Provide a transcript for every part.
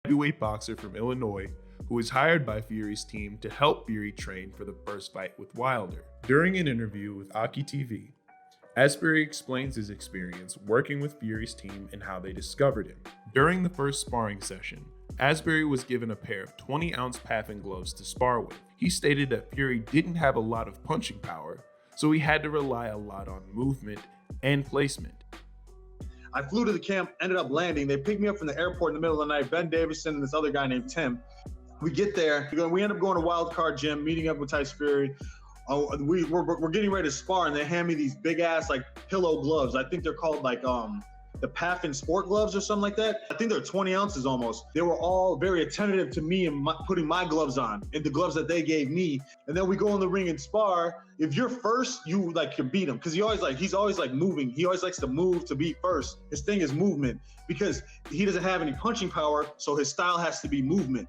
Heavyweight boxer from Illinois who was hired by Fury's team to help Fury train for the first fight with Wilder. During an interview with Aki TV, Asbury explains his experience working with Fury's team and how they discovered him. During the first sparring session, Asbury was given a pair of 20-ounce Paffin gloves to spar with. He stated that Fury didn't have a lot of punching power, so he had to rely a lot on movement and placement. I flew to the camp, ended up landing. They picked me up from the airport in the middle of the night, Ben Davison and this other guy named Tim. We get there, we end up going to Wild Card Gym, meeting up with Tyson Fury. We're getting ready to spar, and they hand me these big ass like pillow gloves. I think they're called like the Paffin sport gloves or something like that. I think they're 20 ounces almost. They were all very attentive to me and putting my gloves on and the gloves that they gave me. And then we go in the ring and spar. If you're first, you can beat him because he's always moving. He always likes to move to be first. His thing is movement because he doesn't have any punching power, so his style has to be movement.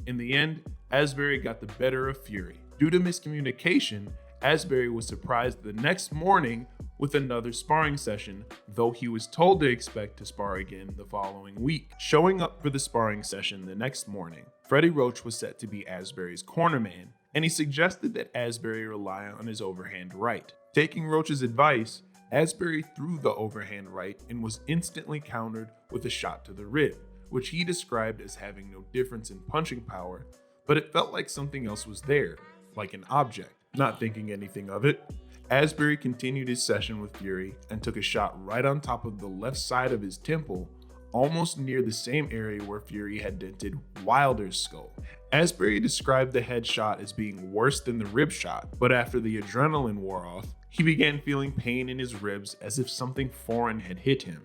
In the end, Asbury got the better of Fury. Due to miscommunication, Asbury was surprised the next morning with another sparring session, though he was told to expect to spar again the following week. Showing up for the sparring session the next morning, Freddie Roach was set to be Asbury's cornerman, and he suggested that Asbury rely on his overhand right. Taking Roach's advice, Asbury threw the overhand right and was instantly countered with a shot to the rib, which he described as having no difference in punching power, but it felt like something else was there, like an object. Not thinking anything of it, Asbury continued his session with Fury and took a shot right on top of the left side of his temple, almost near the same area where Fury had dented Wilder's skull. Asbury described the headshot as being worse than the rib shot, but after the adrenaline wore off, he began feeling pain in his ribs as if something foreign had hit him.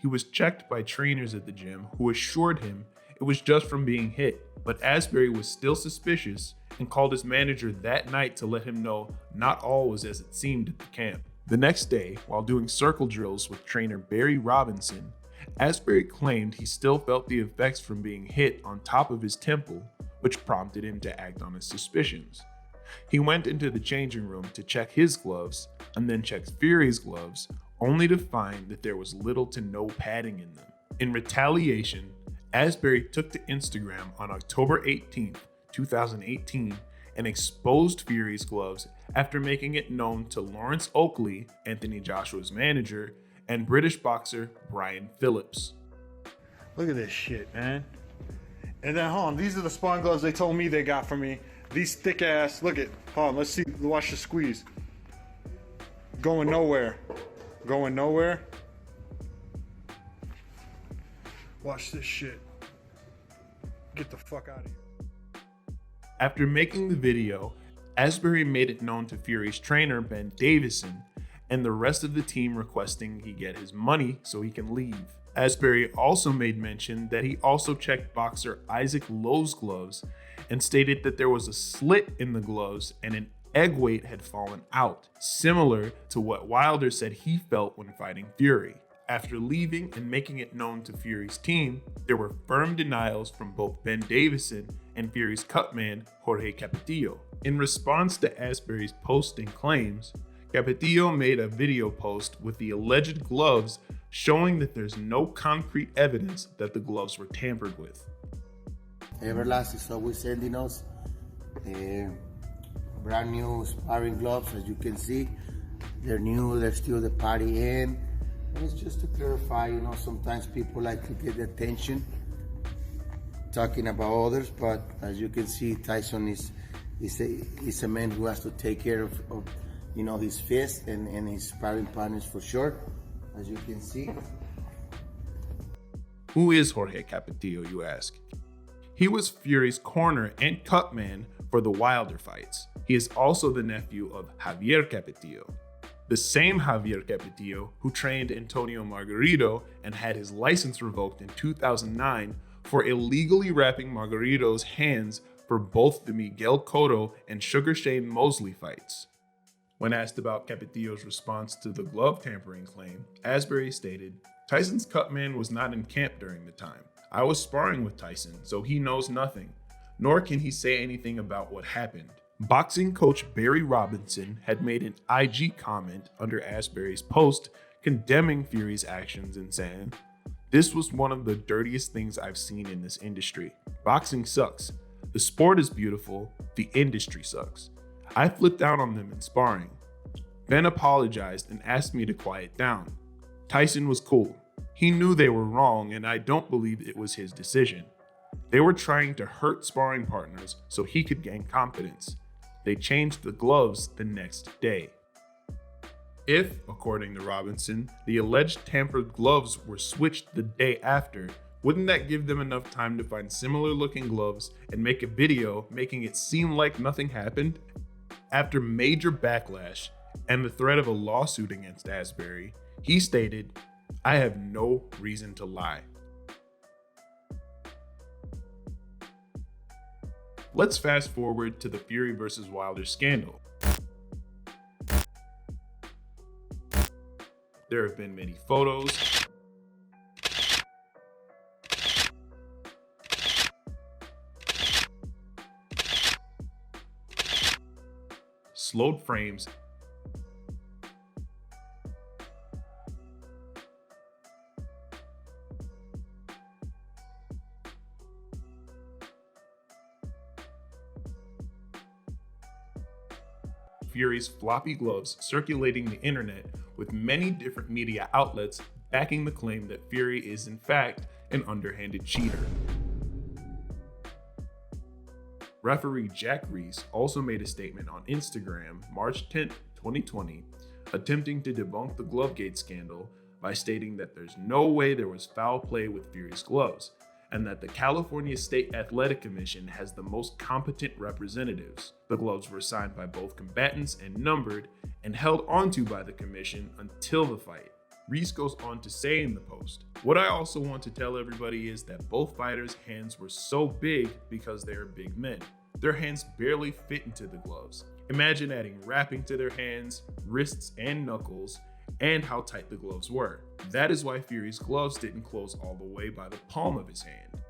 He was checked by trainers at the gym who assured him it was just from being hit, but Asbury was still suspicious and called his manager that night to let him know not all was as it seemed at the camp. The next day, while doing circle drills with trainer Barry Robinson, Asbury claimed he still felt the effects from being hit on top of his temple, which prompted him to act on his suspicions. He went into the changing room to check his gloves and then checked Fury's gloves, only to find that there was little to no padding in them. In retaliation, Asbury took to Instagram on October 18th, 2018 and exposed Fury's gloves after making it known to Lawrence Oakley, Anthony Joshua's manager, and British boxer Brian Phillips. Look at this shit, man. And then, hold on, these are the sparring gloves they told me they got for me. These thick ass, look at, hold on, let's see, watch the squeeze. Going nowhere. Going nowhere. Watch this shit. Get the fuck out of here. After making the video, Asbury made it known to Fury's trainer Ben Davison and the rest of the team requesting he get his money so he can leave. Asbury also made mention that he also checked boxer Isaac Lowe's gloves and stated that there was a slit in the gloves and an egg weight had fallen out, similar to what Wilder said he felt when fighting Fury. After leaving and making it known to Fury's team, there were firm denials from both Ben Davison and Fury's cutman Jorge Capetillo. In response to Asbury's posting claims, Capetillo made a video post with the alleged gloves showing that there's no concrete evidence that the gloves were tampered with. Everlast is always sending us brand new sparring gloves, as you can see. They're new, they're still the party in. And it's just to clarify, sometimes people like to get attention talking about others, but as you can see, Tyson is a man who has to take care of his fist and his sparring partners for sure, as you can see. Who is Jorge Capetillo, you ask? He was Fury's corner and cutman for the Wilder fights. He is also the nephew of Javier Capetillo, the same Javier Capetillo who trained Antonio Margarito and had his license revoked in 2009 for illegally wrapping Margarito's hands for both the Miguel Cotto and Sugar Shane Mosley fights. When asked about Capetillo's response to the glove tampering claim, Asbury stated, "Tyson's cutman was not in camp during the time. I was sparring with Tyson, so he knows nothing, nor can he say anything about what happened." Boxing coach Barry Robinson had made an IG comment under Asbury's post condemning Fury's actions and saying, "This was one of the dirtiest things I've seen in this industry. Boxing sucks. The sport is beautiful. The industry sucks. I flipped out on them in sparring. Ben apologized and asked me to quiet down. Tyson was cool. He knew they were wrong, and I don't believe it was his decision. They were trying to hurt sparring partners so he could gain confidence. They changed the gloves the next day." If, according to Robinson, the alleged tampered gloves were switched the day after, wouldn't that give them enough time to find similar looking gloves and make a video making it seem like nothing happened? After major backlash and the threat of a lawsuit against Asbury, he stated, "I have no reason to lie." Let's fast forward to the Fury versus Wilder scandal. There have been many photos, slowed frames, Fury's floppy gloves circulating the internet with many different media outlets backing the claim that Fury is in fact an underhanded cheater. Referee Jack Reese also made a statement on Instagram March 10, 2020, attempting to debunk the Glovegate scandal by stating that there's no way there was foul play with Fury's gloves, and that the California State Athletic Commission has the most competent representatives. The gloves were signed by both combatants and numbered, and held onto by the commission until the fight. Reese goes on to say in the post, "What I also want to tell everybody is that both fighters' hands were so big because they are big men. Their hands barely fit into the gloves. Imagine adding wrapping to their hands, wrists, and knuckles, and how tight the gloves were. That is why Fury's gloves didn't close all the way by the palm of his hand."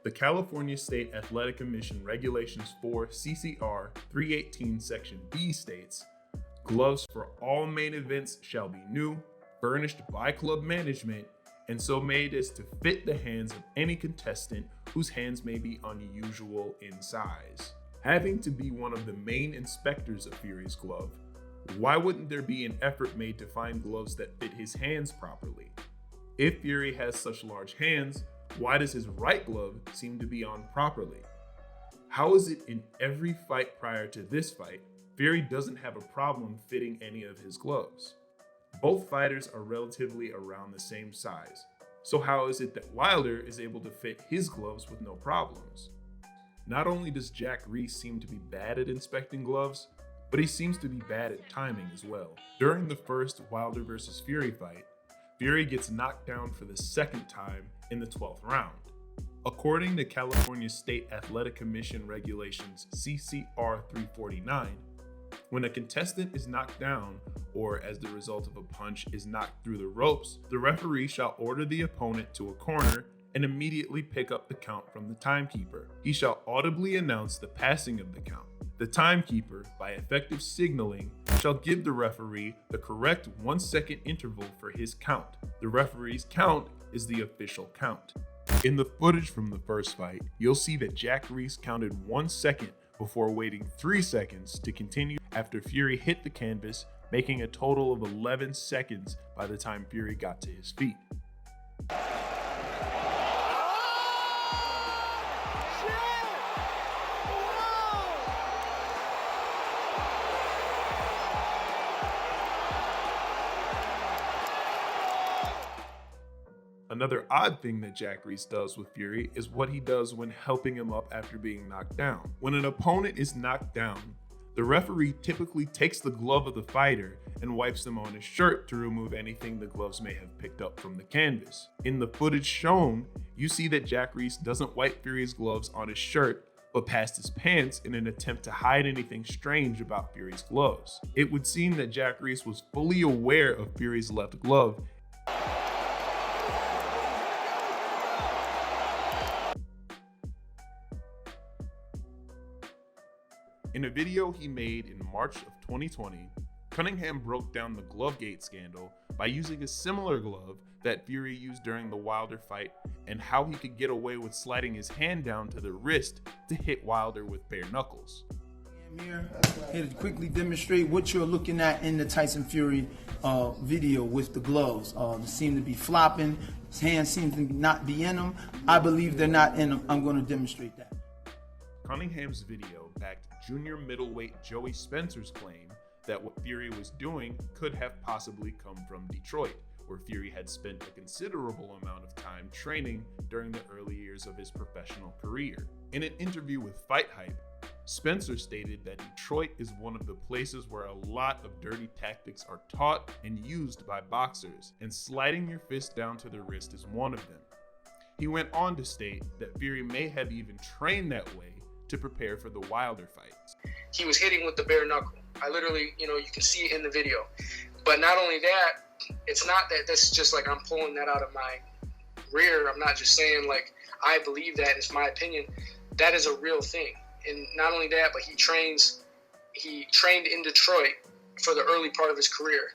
The California State Athletic Commission Regulations 4 CCR 318 Section B states, "Gloves for all main events shall be new, furnished by club management, and so made as to fit the hands of any contestant whose hands may be unusual in size." Having to be one of the main inspectors of Fury's glove, why wouldn't there be an effort made to find gloves that fit his hands properly? If Fury has such large hands, why does his right glove seem to be on properly? How is it in every fight prior to this fight, Fury doesn't have a problem fitting any of his gloves? Both fighters are relatively around the same size, so how is it that Wilder is able to fit his gloves with no problems? Not only does Jack Reese seem to be bad at inspecting gloves, but he seems to be bad at timing as well. During the first Wilder vs. Fury fight, Fury gets knocked down for the second time in the 12th round. According to California State Athletic Commission Regulations CCR 349, when a contestant is knocked down or as the result of a punch is knocked through the ropes, the referee shall order the opponent to a corner and immediately pick up the count from the timekeeper. He shall audibly announce the passing of the count. The timekeeper, by effective signaling, shall give the referee the correct 1 second interval for his count. The referee's count is the official count. In the footage from the first fight, you'll see that Jack Reese counted 1 second before waiting 3 seconds to continue after Fury hit the canvas, making a total of 11 seconds by the time Fury got to his feet. Another odd thing that Jack Reese does with Fury is what he does when helping him up after being knocked down. When an opponent is knocked down, the referee typically takes the glove of the fighter and wipes them on his shirt to remove anything the gloves may have picked up from the canvas. In the footage shown, you see that Jack Reese doesn't wipe Fury's gloves on his shirt, but past his pants in an attempt to hide anything strange about Fury's gloves. It would seem that Jack Reese was fully aware of Fury's left glove. In a video he made in March of 2020, Cunningham broke down the Glovegate scandal by using a similar glove that Fury used during the Wilder fight and how he could get away with sliding his hand down to the wrist to hit Wilder with bare knuckles. I'm here to quickly demonstrate what you're looking at in the Tyson Fury video with the gloves. They seem to be flopping, his hands seem to not be in them. I believe they're not in them. I'm going to demonstrate that. Cunningham's video backed junior middleweight Joey Spencer's claim that what Fury was doing could have possibly come from Detroit, where Fury had spent a considerable amount of time training during the early years of his professional career. In an interview with Fight Hype, Spencer stated that Detroit is one of the places where a lot of dirty tactics are taught and used by boxers, and sliding your fist down to the wrist is one of them. He went on to state that Fury may have even trained that way to prepare for the Wilder fights. He was hitting with the bare knuckle. I literally, you can see it in the video. But not only that, it's not that this is just like I'm pulling that out of my rear. I'm not just saying like I believe that, it's my opinion. That is a real thing. And not only that, but he trained in Detroit for the early part of his career.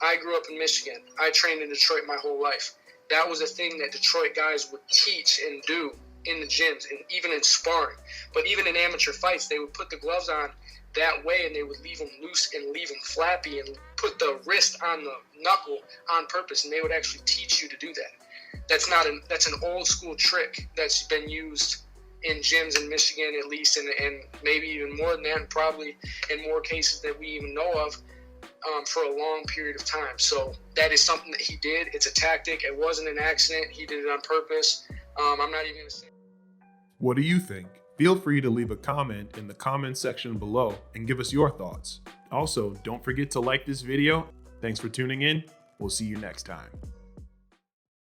I grew up in Michigan. I trained in Detroit my whole life. That was a thing that Detroit guys would teach and do in the gyms and even in sparring. But even in amateur fights, they would put the gloves on that way and they would leave them loose and leave them flappy and put the wrist on the knuckle on purpose, and they would actually teach you to do that. That's an old school trick that's been used in gyms in Michigan at least, and maybe even more than that, and probably in more cases that we even know of for a long period of time. So that is something that he did. It's a tactic. It wasn't an accident. He did it on purpose. I'm not even going to say. What do you think? Feel free to leave a comment in the comment section below and give us your thoughts. Also, don't forget to like this video. Thanks for tuning in. We'll see you next time.